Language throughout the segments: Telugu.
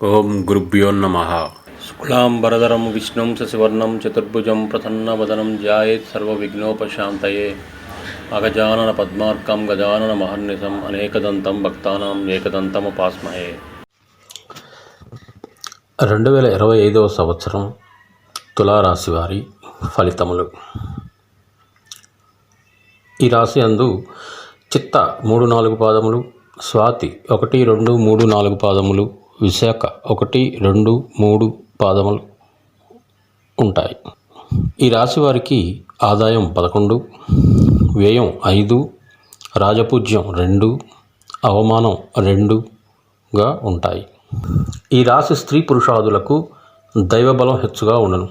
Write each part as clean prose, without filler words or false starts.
ఓం గురుభ్యో నమః. శుక్లాంబరధరం విష్ణుం శశివర్ణం చతుర్భుజం ప్రసన్నవదనం ధ్యాయేత్ సర్వవిఘ్నోపశాంతయే. అగజానన పద్మార్కం గజానన మహర్నిశం అనేకదంతం భక్తానాం ఏకదంతముపాస్మహే. 2025 సంవత్సరం తులారాశి వారి ఫలితములు. ఈ రాశి అందు చిత్త 3-4 పాదములు, స్వాతి 1, 2, 3, 4 పాదములు, విశాఖ 1, 2, 3 పాదములు ఉంటాయి. ఈ రాశి వారికి ఆదాయం 11, వ్యయం 5, రాజపూజ్యం 2, అవమానం 2గా ఉంటాయి. ఈ రాశి స్త్రీ పురుషాదులకు దైవబలం హెచ్చుగా ఉండను.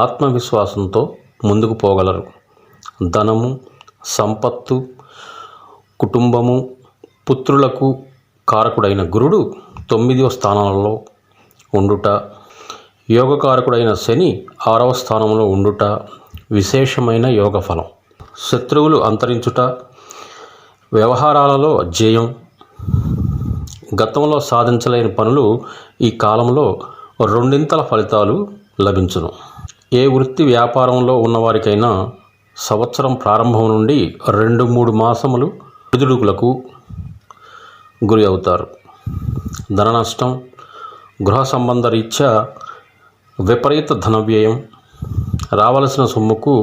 ఆత్మవిశ్వాసంతో ముందుకు పోగలరు. ధనము, సంపత్తు, కుటుంబము, పుత్రులకు కారకుడైన గురుడు 9వ స్థానంలో ఉండుట, యోగకారకుడైన శని 6వ స్థానంలో ఉండుట విశేషమైన యోగ ఫలం. శత్రువులు అంతరించుట, వ్యవహారాలలో జయం. గతంలో సాధించలేని పనులు ఈ కాలంలో 2 ఫలితాలు లభించును. ఏ వృత్తి వ్యాపారంలో ఉన్నవారికైనా సంవత్సరం ప్రారంభం నుండి 2-3 మాసములు ఒడిదుడుకులకు గురి అవుతారు. ధన నష్టం, గృహ సంబంధ రీత్యా విపరీత ధన వ్యయం, రావలసిన సొమ్ముకు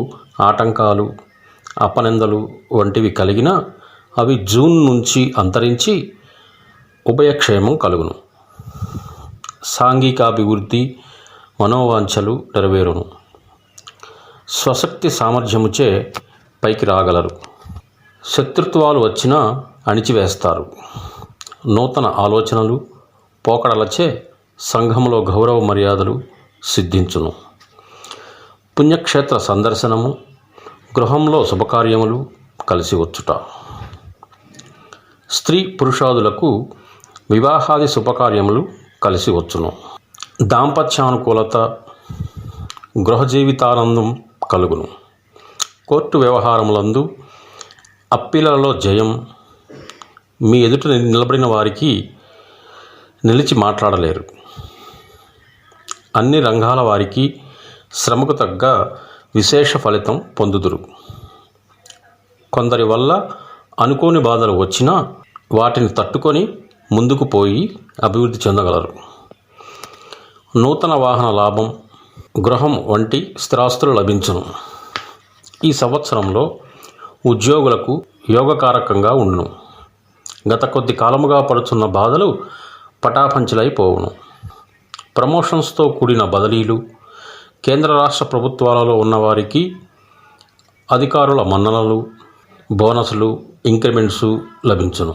ఆటంకాలు, అపనిందలు వంటివి కలిగినా అవి జూన్ నుంచి అంతరించి ఉభయక్షేమం కలుగును. సాంఘికాభివృద్ధి, మనోవాంఛలు నెరవేరును. స్వశక్తి సామర్థ్యముచే పైకి రాగలరు. శత్రుత్వాలు వచ్చినా అణిచివేస్తారు. నూతన ఆలోచనలు, పోకడలచే సంఘంలో గౌరవ మర్యాదలు సిద్ధించును. పుణ్యక్షేత్ర సందర్శనము, గృహంలో శుభకార్యములు కలిసి వచ్చుట. స్త్రీ పురుషాదులకు వివాహాది శుభకార్యములు కలిసి వచ్చును. దాంపత్యానుకూలత, గృహ జీవితానందం కలుగును. కోర్టు వ్యవహారములందు అప్పీలలో జయం. మీ ఎదుట నిలబడిన వారికి నిలిచి మాట్లాడలేరు. అన్ని రంగాల వారికి శ్రమకు తగ్గ విశేష ఫలితం పొందుదురు. కొందరి వల్ల అనుకోని బాధలు వచ్చినా వాటిని తట్టుకొని ముందుకు పోయి అభివృద్ధి చెందగలరు. నూతన వాహన లాభం, గృహం వంటి స్థిరాస్తులు లభించును. ఈ సంవత్సరంలో ఉద్యోగులకు యోగకారకంగా ఉండును. గత కొద్ది కాలముగా పడుతున్న బాధలు పటాపంచలైపోవును. ప్రమోషన్స్తో కూడిన బదిలీలు, కేంద్ర రాష్ట్ర ప్రభుత్వాలలో ఉన్నవారికి అధికారుల మన్ననలు, బోనసులు, ఇంక్రిమెంట్సు లభించును.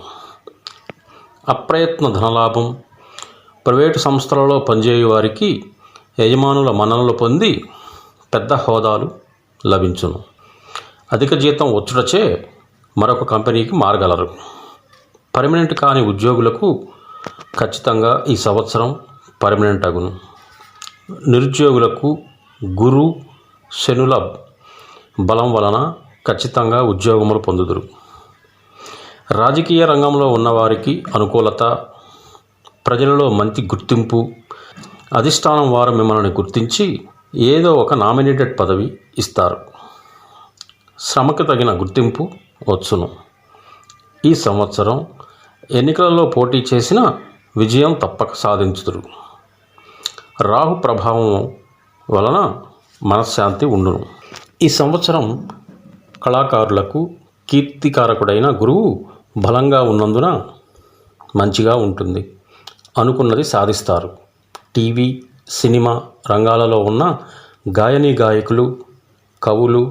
అప్రయత్న ధనలాభం, ప్రైవేటు సంస్థలలో పనిచేయు వారికి యజమానుల మన్ననలు పొంది పెద్ద హోదాలు లభించును. అధిక జీతం వచ్చుటచే మరొక కంపెనీకి మారగలరు. పర్మనెంట్ కాని ఉద్యోగులకు ఖచ్చితంగా ఈ సంవత్సరం పర్మనెంట్ అగును. నిరుద్యోగులకు గురు శనుల బలం వలన ఖచ్చితంగా ఉద్యోగములు పొందుదురు. రాజకీయ రంగంలో ఉన్నవారికి అనుకూలత, ప్రజలలో మంచి గుర్తింపు. అధిష్టానం వారు మిమ్మల్ని గుర్తించి ఏదో ఒక నామినేటెడ్ పదవి ఇస్తారు. శ్రమకు తగిన గుర్తింపు వచ్చును. ఈ సంవత్సరం ఎన్నికలలో పోటీ చేసిన విజయం తప్పక సాధించుదురు. రాహు ప్రభావం వలన మనశ్శాంతి ఉండును. ఈ సంవత్సరం కళాకారులకు కీర్తికారకుడైన గురువు బలంగా ఉన్నందున మంచిగా ఉంటుంది. అనుకున్నది సాధిస్తారు. టీవీ, సినిమా రంగాలలో ఉన్న గాయనీ గాయకులు, కవులు,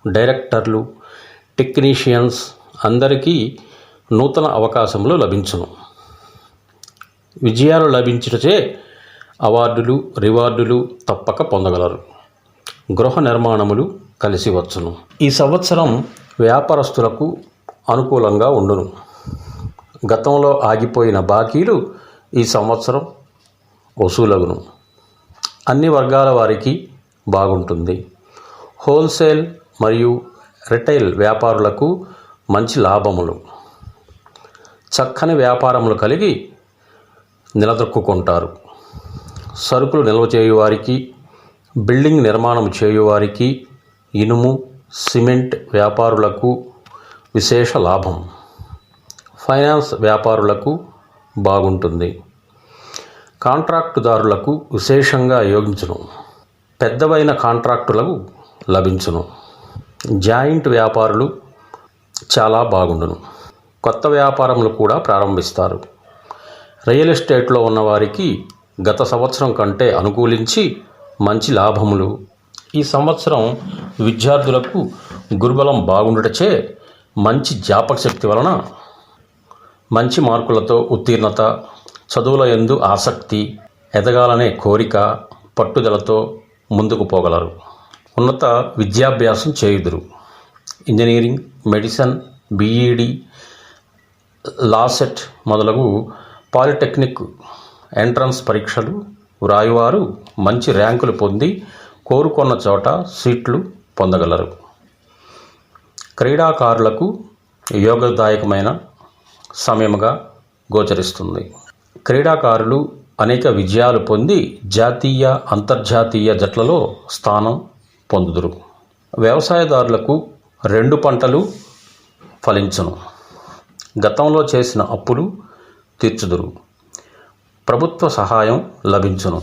డైరెక్టర్లు, టెక్నీషియన్స్ అందరికీ నూతన అవకాశములు లభించును. విజయాలు లభించుటచే అవార్డులు, రివార్డులు తప్పక పొందగలరు. గృహ నిర్మాణములు కలిసి వచ్చును. ఈ సంవత్సరం వ్యాపారస్తులకు అనుకూలంగా ఉండును. గతంలో ఆగిపోయిన బాకీలు ఈ సంవత్సరం వసూలగును. అన్ని వర్గాల వారికి బాగుంటుంది. హోల్సేల్ మరియు రిటైల్ వ్యాపారులకు మంచి లాభములు. చక్కని వ్యాపారములు కలిగి నిలదొక్కుంటారు. సరుకులు నిల్వ చేయువారికి, బిల్డింగ్ నిర్మాణం చేయువారికి, ఇనుము, సిమెంట్ వ్యాపారులకు విశేష లాభం. ఫైనాన్స్ వ్యాపారులకు బాగుంటుంది. కాంట్రాక్టుదారులకు విశేషంగా యోగించును. పెద్దవైన కాంట్రాక్టులకు లభించును. జాయింట్ వ్యాపారులు చాలా బాగుండును. కొత్త వ్యాపారములు కూడా ప్రారంభిస్తారు. రియల్ ఎస్టేట్లో ఉన్నవారికి గత సంవత్సరం కంటే అనుకూలించి మంచి లాభములు. ఈ సంవత్సరం విద్యార్థులకు గురుబలం బాగుండుటచే మంచి జ్ఞాపక శక్తి వలన మంచి మార్కులతో ఉత్తీర్ణత, చదువుల యందు ఆసక్తి, ఎదగాలనే కోరిక, పట్టుదలతో ముందుకు పోగలరు. ఉన్నత విద్యాభ్యాసం చేయుదురు. ఇంజనీరింగ్, మెడిసిన్, బీఈడి, లాసెట్ మొదలగు పాలిటెక్నిక్ ఎంట్రన్స్ పరీక్షలు వ్రాయువారు మంచి ర్యాంకులు పొంది కోరుకున్న చోట సీట్లు పొందగలరు. క్రీడాకారులకు యోగదాయకమైన సమయముగా గోచరిస్తుంది. క్రీడాకారులు అనేక విజయాలు పొంది జాతీయ, అంతర్జాతీయ జట్లలో స్థానం పొందుదురు. వ్యవసాయదారులకు 2 పంటలు ఫలించును. గతంలో చేసిన అప్పులు తీర్చుదురు. ప్రభుత్వ సహాయం లభించును.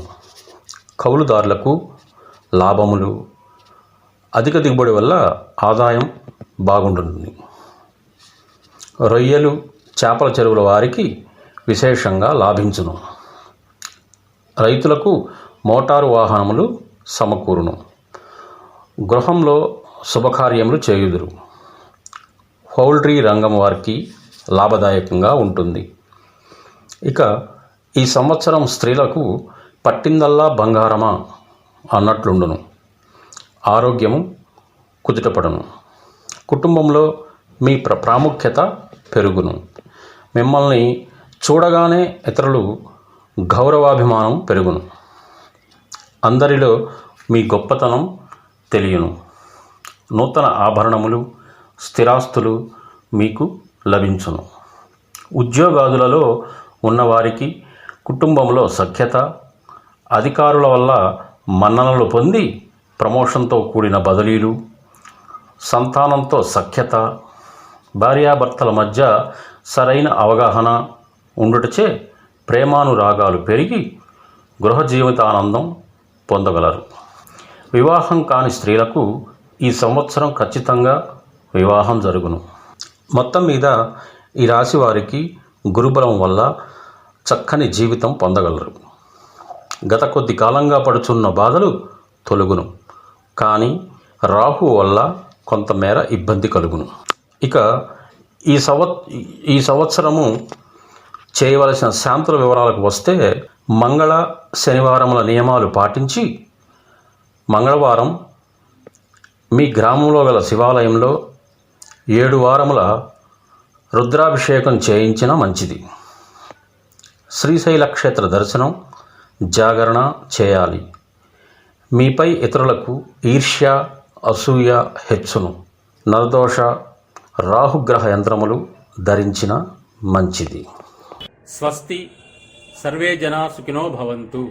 కౌలుదారులకు లాభములు. అధిక దిగుబడి వల్ల ఆదాయం బాగుంటుంది. రొయ్యలు, చేపల చెరువుల వారికి విశేషంగా లాభించును. రైతులకు మోటారు వాహనములు సమకూరును. గృహంలో శుభకార్యములు చేయుదురు. పౌల్ట్రీ రంగం వారికి లాభదాయకంగా ఉంటుంది. ఇక ఈ సంవత్సరం స్త్రీలకు పట్టిందల్లా బంగారమా అన్నట్లుండును. ఆరోగ్యము కుదుటపడును. కుటుంబంలో మీ ప్రాముఖ్యత పెరుగును. మిమ్మల్ని చూడగానే ఇతరులు గౌరవాభిమానం పెరుగును. అందరిలో మీ గొప్పతనం తెలియను. నూతన ఆభరణములు, స్థిరాస్తులు మీకు లభించును. ఉద్యోగాదులలో ఉన్నవారికి కుటుంబంలో సఖ్యత, అధికారుల వల్ల మన్ననలు పొంది ప్రమోషన్తో కూడిన బదిలీలు, సంతానంతో సఖ్యత, భార్యాభర్తల మధ్య సరైన అవగాహన ఉండుటచే ప్రేమానురాగాలు పెరిగి గృహ జీవితానందం పొందగలరు. వివాహం కాని స్త్రీలకు ఈ సంవత్సరం ఖచ్చితంగా వివాహం జరుగును. మొత్తం మీద ఈ రాశి వారికి గురుబలం వల్ల చక్కని జీవితం పొందగలరు. గత కొద్ది కాలంగా పడుచున్న బాధలు తొలగును. కానీ రాహు వల్ల కొంతమేర ఇబ్బంది కలుగును. ఇక ఈ సంవత్సరము చేయవలసిన శాంతుల వివరాలకు వస్తే, మంగళ శనివారముల నియమాలు పాటించి మంగళవారం మీ గ్రామంలో గల శివాలయంలో 7 వారముల రుద్రాభిషేకం చేయించిన మంచిది. శ్రీశైల క్షేత్ర దర్శనం, జాగరణ చేయాలి. మీపై ఇతరులకు ఈర్ష్య, అసూయ హెచ్చును. నరదోష, రాహుగ్రహ యంత్రములు ధరించిన మంచిది. స్వస్తి. సర్వే జనా సుఖినో భవంతు.